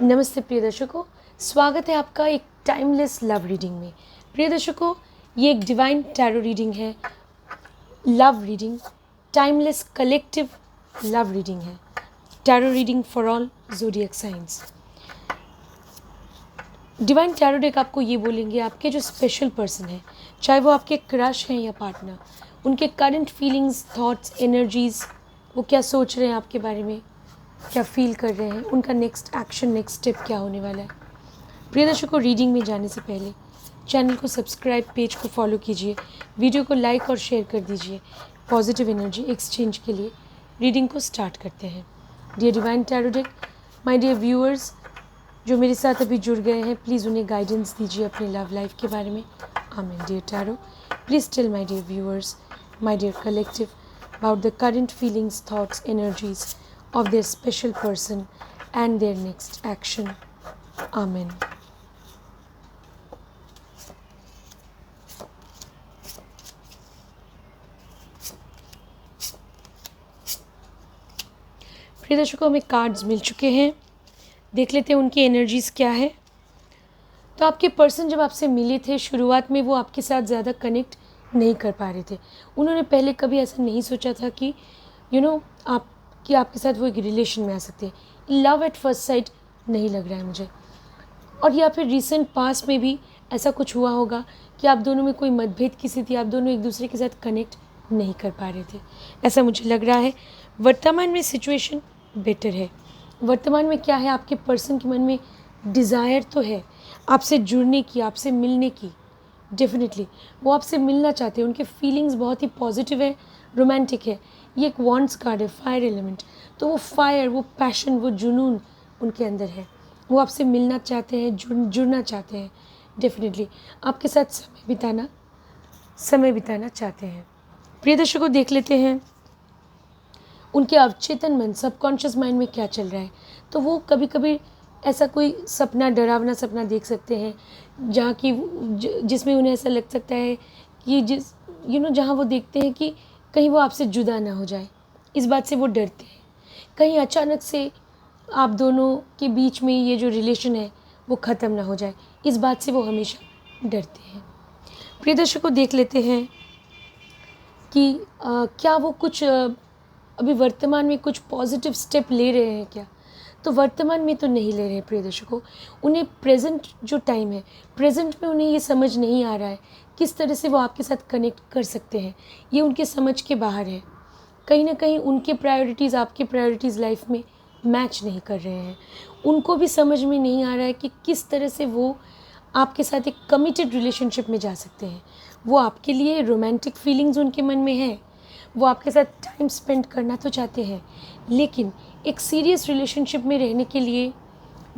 नमस्ते प्रिय दर्शकों, स्वागत है आपका एक टाइमलेस लव रीडिंग में। प्रिय दर्शकों, ये एक डिवाइन टैरो रीडिंग है, love reading, timeless collective love reading है। Tarot reading for all zodiac signs. Divine tarot deck आपको ये बोलेंगे, आपके जो स्पेशल पर्सन है, चाहे वो आपके क्रश हैं या पार्टनर, उनके करंट फीलिंग्स, थॉट्स, एनर्जीज़, वो क्या सोच रहे हैं आपके बारे में, क्या फील कर रहे हैं, उनका नेक्स्ट एक्शन, नेक्स्ट स्टेप क्या होने वाला है। प्रिय दर्शकों, रीडिंग में जाने से पहले चैनल को सब्सक्राइब, पेज को फॉलो कीजिए, वीडियो को लाइक और शेयर कर दीजिए पॉजिटिव एनर्जी एक्सचेंज के लिए। रीडिंग को स्टार्ट करते हैं। Dear divine tarot deck, my dear viewers जो मेरे साथ अभी जुड़ गए हैं, प्लीज़ उन्हें गाइडेंस दीजिए अपने लव लाइफ के बारे में। आमीन। Dear tarot, please tell my dear viewers, my dear collective, about the current feelings, thoughts, energies of their special person and their next action. Amen. प्रिय दर्शकों, हमें कार्ड्स मिल चुके हैं, देख लेते हैं उनकी एनर्जीज क्या है। तो आपके पर्सन जब आपसे मिले थे, शुरुआत में वो आपके साथ ज़्यादा कनेक्ट नहीं कर पा रहे थे। उन्होंने पहले कभी ऐसा नहीं सोचा था कि आपके साथ वो एक रिलेशन में आ सकते हैं। लव एट फर्स्ट साइट नहीं लग रहा है मुझे। और या फिर रिसेंट पास्ट में भी ऐसा कुछ हुआ होगा कि आप दोनों में कोई मतभेद की स्थिति, आप दोनों एक दूसरे के साथ कनेक्ट नहीं कर पा रहे थे, ऐसा मुझे लग रहा है। वर्तमान में सिचुएशन बेटर है। वर्तमान में क्या है, आपके पर्सन के मन में डिज़ायर तो है आपसे जुड़ने की, आपसे मिलने की। डेफिनेटली वो आपसे मिलना चाहते हैं, उनके फीलिंग्स बहुत ही पॉजिटिव है, रोमांटिक है। ये एक वॉन्ट्स कार्ड है, फायर एलिमेंट। तो वो फायर, वो पैशन, वो जुनून उनके अंदर है। वो आपसे मिलना चाहते हैं, जुड़ना चाहते हैं। डेफिनेटली आपके साथ समय बिताना चाहते हैं। प्रिय दर्शकों, देख लेते हैं उनके अवचेतन मन, सबकॉन्शियस माइंड में क्या चल रहा है। तो वो कभी कभी ऐसा कोई सपना, डरावना सपना देख सकते हैं जहाँ की जिसमें उन्हें ऐसा लग सकता है कि जहाँ वो देखते हैं कि कहीं वो आपसे जुदा ना हो जाए। इस बात से वो डरते हैं। कहीं अचानक से आप दोनों के बीच में ये जो रिलेशन है वो ख़त्म ना हो जाए, इस बात से वो हमेशा डरते हैं। प्रिय दर्शकों, देख लेते हैं कि क्या वो कुछ अभी वर्तमान में कुछ पॉजिटिव स्टेप ले रहे हैं क्या। तो वर्तमान में तो नहीं ले रहे हैं प्रिय दर्शकों। उन्हें प्रेजेंट जो टाइम है, प्रेजेंट में उन्हें ये समझ नहीं आ रहा है किस तरह से वो आपके साथ कनेक्ट कर सकते हैं। ये उनके समझ के बाहर है। कहीं ना कहीं उनके प्रायोरिटीज़ आपके प्रायोरिटीज़ लाइफ में मैच नहीं कर रहे हैं। उनको भी समझ में नहीं आ रहा है कि किस तरह से वो आपके साथ एक कमिटेड रिलेशनशिप में जा सकते हैं। वो आपके लिए रोमांटिक फीलिंग्स उनके मन में है, वो आपके साथ टाइम स्पेंड करना तो चाहते हैं, लेकिन एक सीरियस रिलेशनशिप में रहने के लिए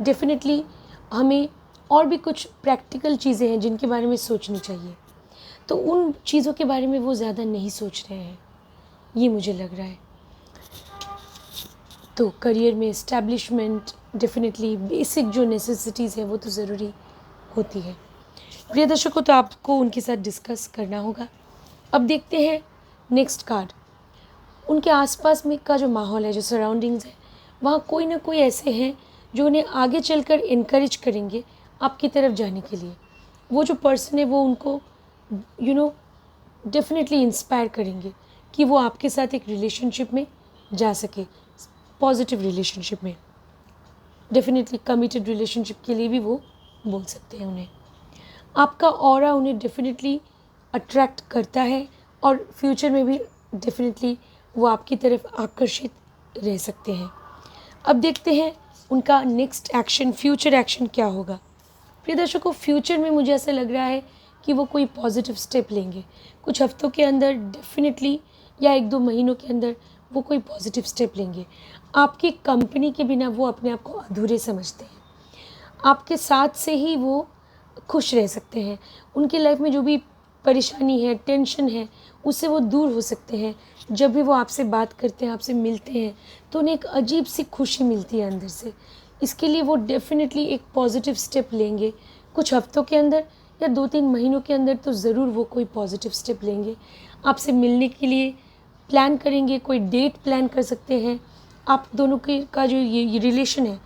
डेफिनेटली हमें और भी कुछ प्रैक्टिकल चीज़ें हैं जिनके बारे में सोचनी चाहिए। तो उन चीज़ों के बारे में वो ज़्यादा नहीं सोच रहे हैं, ये मुझे लग रहा है। तो करियर में इस्टेब्लिशमेंट, डेफिनेटली बेसिक जो नेसेसिटीज़ हैं वो तो ज़रूरी होती है। प्रिय दर्शकों, तो आपको उनके साथ डिस्कस करना होगा। अब देखते हैं नेक्स्ट कार्ड। उनके आसपास में का जो माहौल है, जो सराउंडिंग्स है, वहाँ कोई ना कोई ऐसे हैं जो उन्हें आगे चलकर इनकरेज करेंगे आपकी तरफ जाने के लिए। वो जो पर्सन है वो उनको डेफिनेटली इंस्पायर करेंगे कि वो आपके साथ एक रिलेशनशिप में जा सके, पॉजिटिव रिलेशनशिप में। डेफिनेटली कमिटेड रिलेशनशिप के लिए भी वो बोल सकते हैं उन्हें। आपका ऑरा उन्हें डेफिनेटली अट्रैक्ट करता है और फ्यूचर में भी डेफिनेटली वो आपकी तरफ आकर्षित रह सकते हैं। अब देखते हैं उनका नेक्स्ट एक्शन, फ्यूचर एक्शन क्या होगा। प्रिय दर्शकों, फ्यूचर में मुझे ऐसा लग रहा है कि वो कोई पॉजिटिव स्टेप लेंगे कुछ हफ्तों के अंदर, डेफिनेटली, या 1-2 महीनों के अंदर वो कोई पॉजिटिव स्टेप लेंगे। आपकी कंपनी के बिना वो अपने आप को अधूरे समझते हैं। आपके साथ से ही वो खुश रह सकते हैं। उनकी लाइफ में जो भी परेशानी है, टेंशन है, उससे वो दूर हो सकते हैं। जब भी वो आपसे बात करते हैं, आपसे मिलते हैं, तो उन्हें एक अजीब सी खुशी मिलती है अंदर से। इसके लिए वो डेफिनेटली एक पॉजिटिव स्टेप लेंगे कुछ हफ्तों के अंदर या 2-3 महीनों के अंदर, तो ज़रूर वो कोई पॉजिटिव स्टेप लेंगे। आपसे मिलने के लिए प्लान करेंगे, कोई डेट प्लान कर सकते हैं। आप दोनों के का जो ये रिलेशन है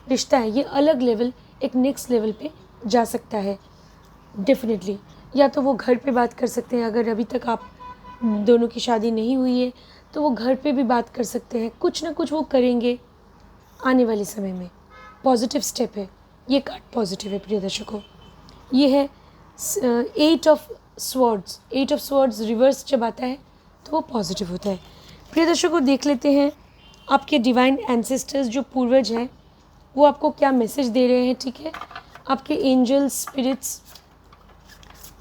रिश्ता है ये अलग लेवल, एक नेक्स्ट लेवल पे जा सकता है डेफिनेटली। या तो वो घर पे बात कर सकते हैं, अगर अभी तक आप दोनों की शादी नहीं हुई है तो वो घर पे भी बात कर सकते हैं, कुछ ना कुछ वो करेंगे आने वाले समय में। पॉजिटिव स्टेप है, ये कार्ड पॉजिटिव है प्रिय दर्शकों। ये है 8 of swords. 8 of swords reverse जब आता है तो वो पॉजिटिव होता है। प्रिय दर्शकों, देख लेते हैं आपके डिवाइन एंसेस्टर्स जो पूर्वज हैं वो आपको क्या मैसेज दे रहे हैं। ठीक है, आपके एंजल स्पिरिट्स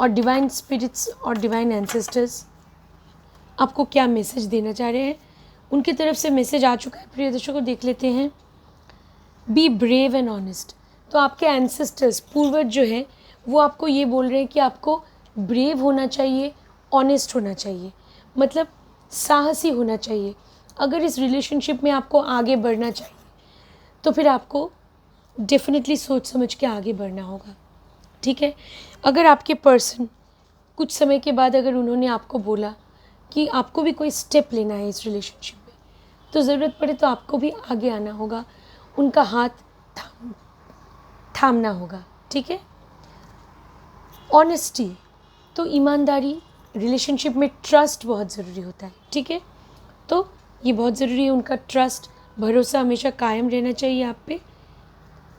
और डिवाइन एंसेस्टर्स आपको क्या मैसेज देना चाह रहे हैं। उनकी तरफ से मैसेज आ चुका है प्रिय दर्शकों, देख लेते हैं। Be brave and honest. तो आपके एंसेस्टर्स पूर्वज जो है वो आपको ये बोल रहे हैं कि आपको ब्रेव होना चाहिए, ऑनेस्ट होना चाहिए, मतलब साहसी होना चाहिए। अगर इस रिलेशनशिप में आपको आगे बढ़ना चाहिए तो फिर आपको डेफिनेटली सोच समझ के आगे बढ़ना होगा। ठीक है, अगर आपके पर्सन कुछ समय के बाद अगर उन्होंने आपको बोला कि आपको भी कोई स्टेप लेना है इस रिलेशनशिप में, तो ज़रूरत पड़े तो आपको भी आगे आना होगा, उनका हाथ थामना होगा। ठीक है, ऑनेस्टी तो ईमानदारी, रिलेशनशिप में ट्रस्ट बहुत ज़रूरी होता है। ठीक है, तो ये बहुत ज़रूरी है, उनका ट्रस्ट, भरोसा हमेशा कायम रहना चाहिए आप पे,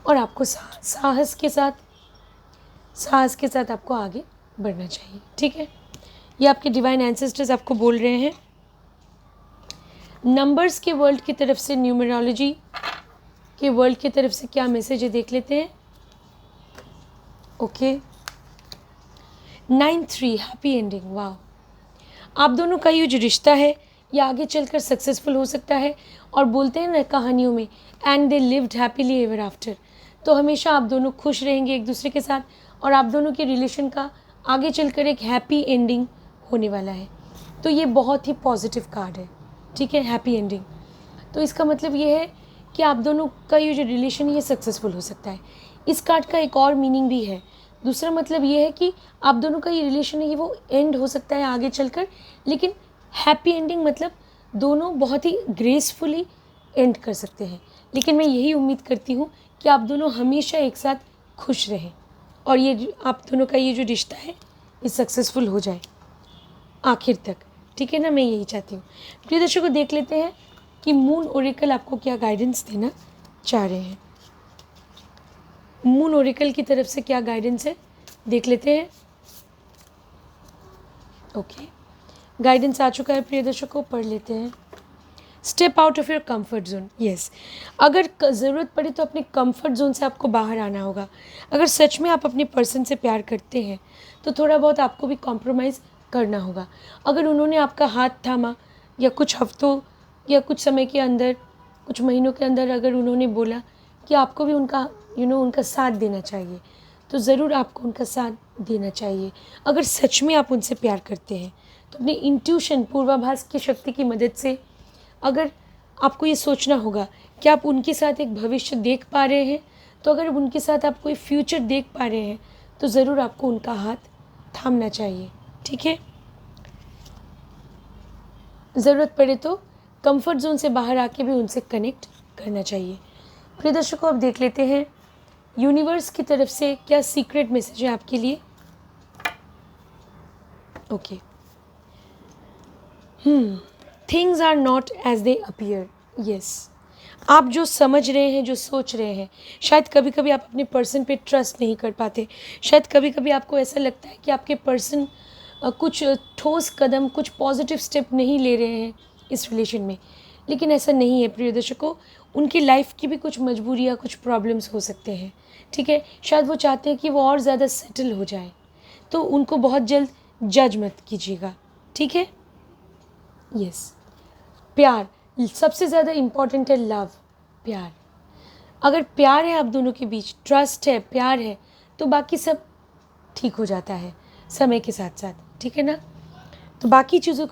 और आपको साहस के साथ आपको आगे बढ़ना चाहिए। ठीक है, ये आपके डिवाइन एंसेस्टर्स आपको बोल रहे हैं। नंबर्स के वर्ल्ड की तरफ से, न्यूमरोलॉजी के वर्ल्ड की तरफ से क्या मैसेज है देख लेते हैं। Okay, 9-3 happy ending. वाह, आप दोनों का ये जो रिश्ता है ये आगे चलकर सक्सेसफुल हो सकता है। और बोलते हैं ना कहानियों में, and they lived happily ever after. तो हमेशा आप दोनों खुश रहेंगे एक दूसरे के साथ, और आप दोनों के रिलेशन का आगे चलकर एक हैप्पी एंडिंग होने वाला है। तो ये बहुत ही पॉजिटिव कार्ड है। ठीक है, हैप्पी एंडिंग, तो इसका मतलब ये है कि आप दोनों का ये जो रिलेशन है ये सक्सेसफुल हो सकता है। इस कार्ड का एक और मीनिंग भी है, दूसरा मतलब ये है कि आप दोनों का ये रिलेशन है ये वो एंड हो सकता है आगे चलकर, लेकिन हैप्पी एंडिंग मतलब दोनों बहुत ही ग्रेसफुली एंड कर सकते हैं। लेकिन मैं यही उम्मीद करती हूँ कि आप दोनों हमेशा एक साथ खुश रहें, और ये आप दोनों का ये जो रिश्ता है ये सक्सेसफुल हो जाए आखिर तक। ठीक है ना, मैं यही चाहती हूँ। प्रिय दर्शकों, देख लेते हैं कि मून ओरेकल आपको क्या गाइडेंस देना चाह रहे हैं। मून ओरेकल की तरफ से क्या गाइडेंस है देख लेते हैं। ओके, गाइडेंस आ चुका है प्रिय दर्शकों, पढ़ लेते हैं। Step out of your comfort zone. Yes, अगर ज़रूरत पड़े तो अपने कंफर्ट जोन से आपको बाहर आना होगा। अगर सच में आप अपने पर्सन से प्यार करते हैं तो थोड़ा बहुत आपको भी कॉम्प्रोमाइज़ करना होगा। अगर उन्होंने आपका हाथ थामा, या कुछ हफ्तों या कुछ समय के अंदर, कुछ महीनों के अंदर अगर उन्होंने बोला कि आपको भी उनका उनका साथ देना चाहिए, तो ज़रूर आपको उनका साथ देना चाहिए। अगर सच में आप उनसे प्यार करते हैं तो अपने इंट्यूशन, पूर्वाभास की शक्ति की मदद से अगर आपको ये सोचना होगा कि आप उनके साथ एक भविष्य देख पा रहे हैं, तो अगर उनके साथ आप कोई फ्यूचर देख पा रहे हैं तो ज़रूर आपको उनका हाथ थामना चाहिए। ठीक है, ज़रूरत पड़े तो कंफर्ट जोन से बाहर आके भी उनसे कनेक्ट करना चाहिए। प्रिय दर्शकों, अब देख लेते हैं यूनिवर्स की तरफ से क्या सीक्रेट मैसेज है आपके लिए। Okay, things are not as they appear. Yes, आप जो समझ रहे हैं, जो सोच रहे हैं, शायद कभी कभी आप अपने पर्सन पे ट्रस्ट नहीं कर पाते। शायद कभी कभी आपको ऐसा लगता है कि आपके पर्सन कुछ ठोस कदम, कुछ पॉजिटिव स्टेप नहीं ले रहे हैं इस रिलेशन में, लेकिन ऐसा नहीं है प्रिय दर्शकों। उनकी लाइफ की भी कुछ मजबूरियाँ, कुछ प्रॉब्लम्स हो सकते हैं। ठीक है, शायद वो चाहते हैं कि वो और ज़्यादा सेटल हो जाए, तो उनको बहुत जल्द जज मत कीजिएगा। ठीक है, यस, प्यार सबसे ज़्यादा इम्पॉर्टेंट है। लव, प्यार, अगर प्यार है आप दोनों के बीच, ट्रस्ट है, प्यार है, तो बाकी सब ठीक हो जाता है समय के साथ साथ। ठीक है ना, तो बाकी चीज़ों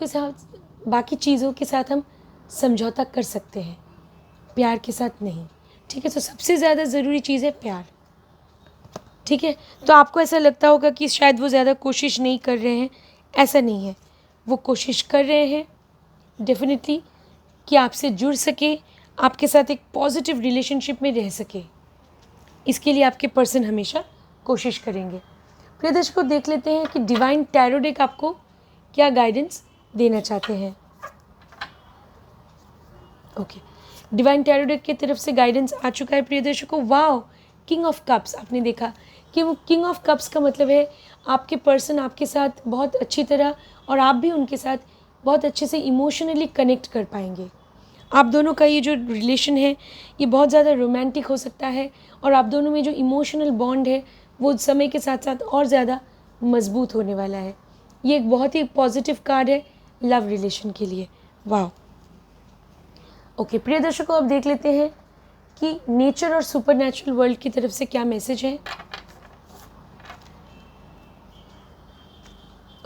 के साथ हम समझौता कर सकते हैं, प्यार के साथ नहीं। ठीक है, तो सबसे ज़्यादा ज़रूरी चीज़ है प्यार। ठीक है, तो आपको ऐसा लगता होगा कि शायद वो ज़्यादा कोशिश नहीं कर रहे हैं, ऐसा नहीं है, वो कोशिश कर रहे हैं डेफिनेटली कि आपसे जुड़ सके, आपके साथ एक पॉजिटिव रिलेशनशिप में रह सके। इसके लिए आपके पर्सन हमेशा कोशिश करेंगे। प्रिय दर्शकों, देख लेते हैं कि डिवाइन टैरो डेक आपको क्या गाइडेंस देना चाहते हैं। ओके, डिवाइन टैरो डेक की तरफ से गाइडेंस आ चुका है प्रिय दर्शकों। Wow, king of cups. आपने देखा कि वो किंग ऑफ कप्स का मतलब है आपके पर्सन आपके साथ बहुत अच्छी तरह और आप भी उनके साथ बहुत अच्छे से इमोशनली कनेक्ट कर पाएंगे। आप दोनों का ये जो रिलेशन है ये बहुत ज़्यादा रोमांटिक हो सकता है और आप दोनों में जो इमोशनल बॉन्ड है वो समय के साथ साथ और ज़्यादा मजबूत होने वाला है। ये एक बहुत ही पॉजिटिव कार्ड है लव रिलेशन के लिए। वाह। ओके प्रिय दर्शकों, अब देख लेते हैं कि नेचर और सुपरनैचुरल वर्ल्ड की तरफ से क्या मैसेज है।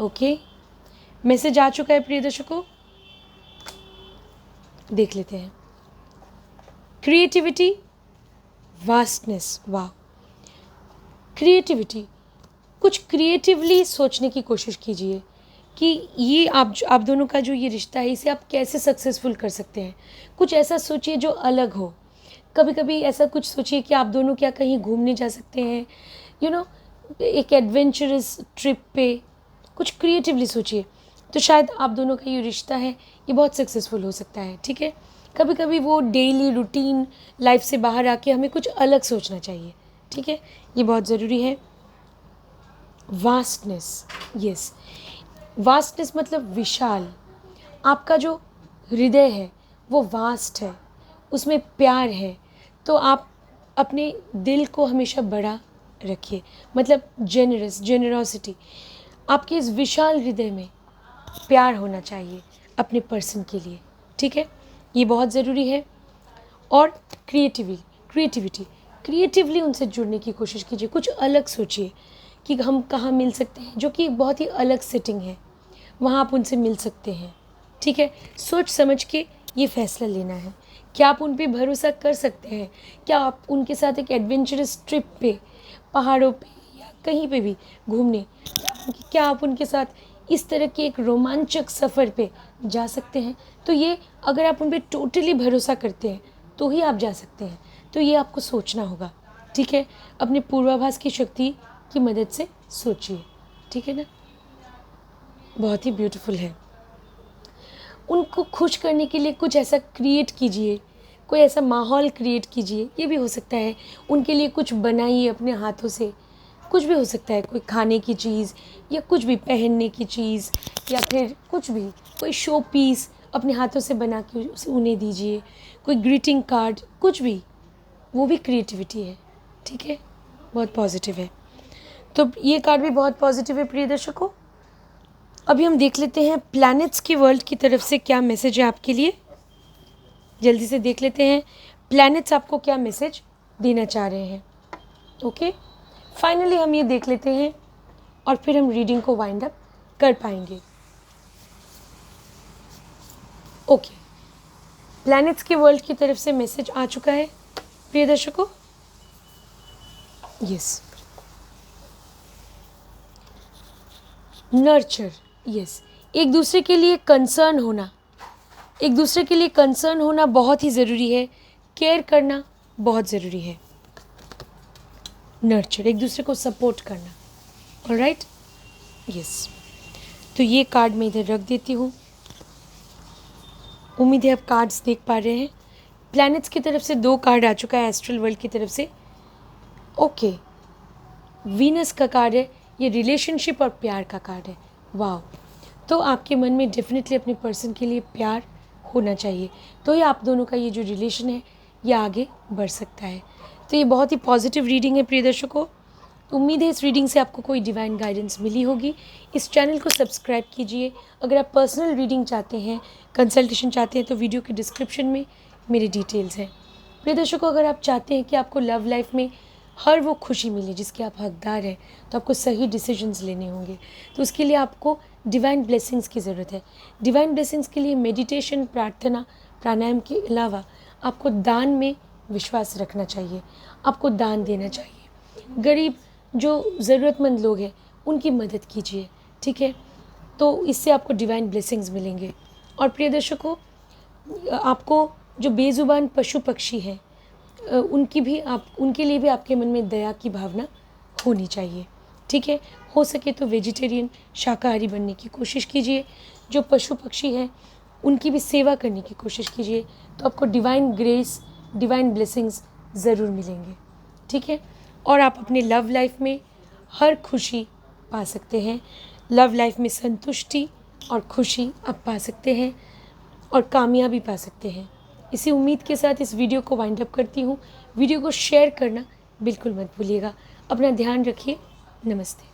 ओके, मैसेज आ चुका है प्रिय दर्शकों, देख लेते हैं। Creativity, vastness. वाह, क्रिएटिविटी, कुछ क्रिएटिवली सोचने की कोशिश कीजिए कि ये आप दोनों का जो ये रिश्ता है इसे आप कैसे सक्सेसफुल कर सकते हैं। कुछ ऐसा सोचिए जो अलग हो। कभी कभी ऐसा कुछ सोचिए कि आप दोनों क्या कहीं घूमने जा सकते हैं, एक एडवेंचरस ट्रिप पे। कुछ क्रिएटिवली सोचिए तो शायद आप दोनों का ये रिश्ता है ये बहुत सक्सेसफुल हो सकता है। ठीक है, कभी कभी वो डेली रूटीन लाइफ से बाहर आके हमें कुछ अलग सोचना चाहिए। ठीक है, ये बहुत ज़रूरी है। वास्टनेस, यस, वास्टनेस मतलब विशाल। आपका जो हृदय है वो वास्ट है, उसमें प्यार है, तो आप अपने दिल को हमेशा बड़ा रखिए, मतलब जेनरॉसिटी। आपके इस विशाल हृदय में प्यार होना चाहिए अपने पर्सन के लिए। ठीक है, ये बहुत ज़रूरी है। और क्रिएटिवली उनसे जुड़ने की कोशिश कीजिए। कुछ अलग सोचिए कि हम कहाँ मिल सकते हैं, जो कि बहुत ही अलग सेटिंग है, वहाँ आप उनसे मिल सकते हैं। ठीक है, सोच समझ के ये फैसला लेना है। क्या आप उन पे भरोसा कर सकते हैं? क्या आप उनके साथ एक एडवेंचरस ट्रिप पे, पहाड़ों पे या कहीं पे भी घूमने, क्या आप उनके साथ इस तरह के एक रोमांचक सफ़र पे जा सकते हैं? तो ये अगर आप उन पे टोटली भरोसा करते हैं तो ही आप जा सकते हैं। तो ये आपको सोचना होगा। ठीक है, अपने पूर्वाभास की शक्ति की मदद से सोचिए। ठीक है ना, बहुत ही ब्यूटीफुल है। उनको खुश करने के लिए कुछ ऐसा क्रिएट कीजिए, कोई ऐसा माहौल क्रिएट कीजिए। ये भी हो सकता है उनके लिए कुछ बनाइए अपने हाथों से, कुछ भी हो सकता है, कोई खाने की चीज़ या कुछ भी पहनने की चीज़ या फिर कुछ भी, कोई शो पीस अपने हाथों से बना के उसे उन्हें दीजिए, कोई ग्रीटिंग कार्ड, कुछ भी, वो भी क्रिएटिविटी है। ठीक है, बहुत पॉजिटिव है। तो ये कार्ड भी बहुत पॉजिटिव है प्रिय दर्शकों। अभी हम देख लेते हैं प्लैनेट्स की वर्ल्ड की तरफ से क्या मैसेज है आपके लिए। जल्दी से देख लेते हैं प्लैनेट्स आपको क्या मैसेज देना चाह रहे हैं। ओके, फाइनली हम ये देख लेते हैं और फिर हम रीडिंग को वाइंड अप कर पाएंगे। ओके, प्लैनेट्स की वर्ल्ड की तरफ से मैसेज आ चुका है प्रिय दर्शकों। यस, नर्चर, यस, एक दूसरे के लिए कंसर्न होना, एक दूसरे के लिए कंसर्न होना बहुत ही ज़रूरी है। केयर करना बहुत ज़रूरी है। नर्चर, एक दूसरे को सपोर्ट करना। ऑलराइट, यस, तो ये कार्ड मैं इधर रख देती हूँ। उम्मीद है आप कार्ड्स देख पा रहे हैं। प्लैनेट्स की तरफ से 2 कार्ड आ चुका है एस्ट्रल वर्ल्ड की तरफ से। ओके, वीनस का कार्ड है, ये रिलेशनशिप और प्यार का कार्ड है। वाह, तो आपके मन में डेफिनेटली अपने पर्सन के लिए प्यार होना चाहिए, तो ये आप दोनों का ये जो रिलेशन है ये आगे बढ़ सकता है। तो ये बहुत ही पॉजिटिव रीडिंग है प्रिय दर्शकों। उम्मीद है इस रीडिंग से आपको कोई डिवाइन गाइडेंस मिली होगी। इस चैनल को सब्सक्राइब कीजिए। अगर आप पर्सनल रीडिंग चाहते हैं, कंसल्टेशन चाहते हैं, तो वीडियो के डिस्क्रिप्शन में मेरे डिटेल्स हैं। प्रिय दर्शकों, अगर आप चाहते हैं कि आपको लव लाइफ में हर वो खुशी मिले जिसके आप हकदार हैं, तो आपको सही डिसीजंस लेने होंगे। तो उसके लिए आपको डिवाइन ब्लेसिंग्स की ज़रूरत है। डिवाइन ब्लेसिंग्स के लिए मेडिटेशन, प्रार्थना, प्राणायाम के अलावा आपको दान में विश्वास रखना चाहिए। आपको दान देना चाहिए। गरीब जो ज़रूरतमंद लोग हैं उनकी मदद कीजिए। ठीक है, तो इससे आपको डिवाइन ब्लेसिंग्स मिलेंगे। और प्रिय दर्शकों, आपको जो बेज़ुबान पशु पक्षी हैं उनके लिए भी आपके मन में दया की भावना होनी चाहिए। ठीक है, हो सके तो वेजिटेरियन शाकाहारी बनने की कोशिश कीजिए। जो पशु पक्षी हैं उनकी भी सेवा करने की कोशिश कीजिए, तो आपको डिवाइन ग्रेस, डिवाइन ब्लेसिंग्स ज़रूर मिलेंगे। ठीक है, और आप अपने लव लाइफ में हर खुशी पा सकते हैं। लव लाइफ में संतुष्टि और खुशी आप पा सकते हैं और कामयाबी पा सकते हैं। इसी उम्मीद के साथ इस वीडियो को वाइंड अप करती हूँ। वीडियो को शेयर करना बिल्कुल मत भूलिएगा। अपना ध्यान रखिए। नमस्ते।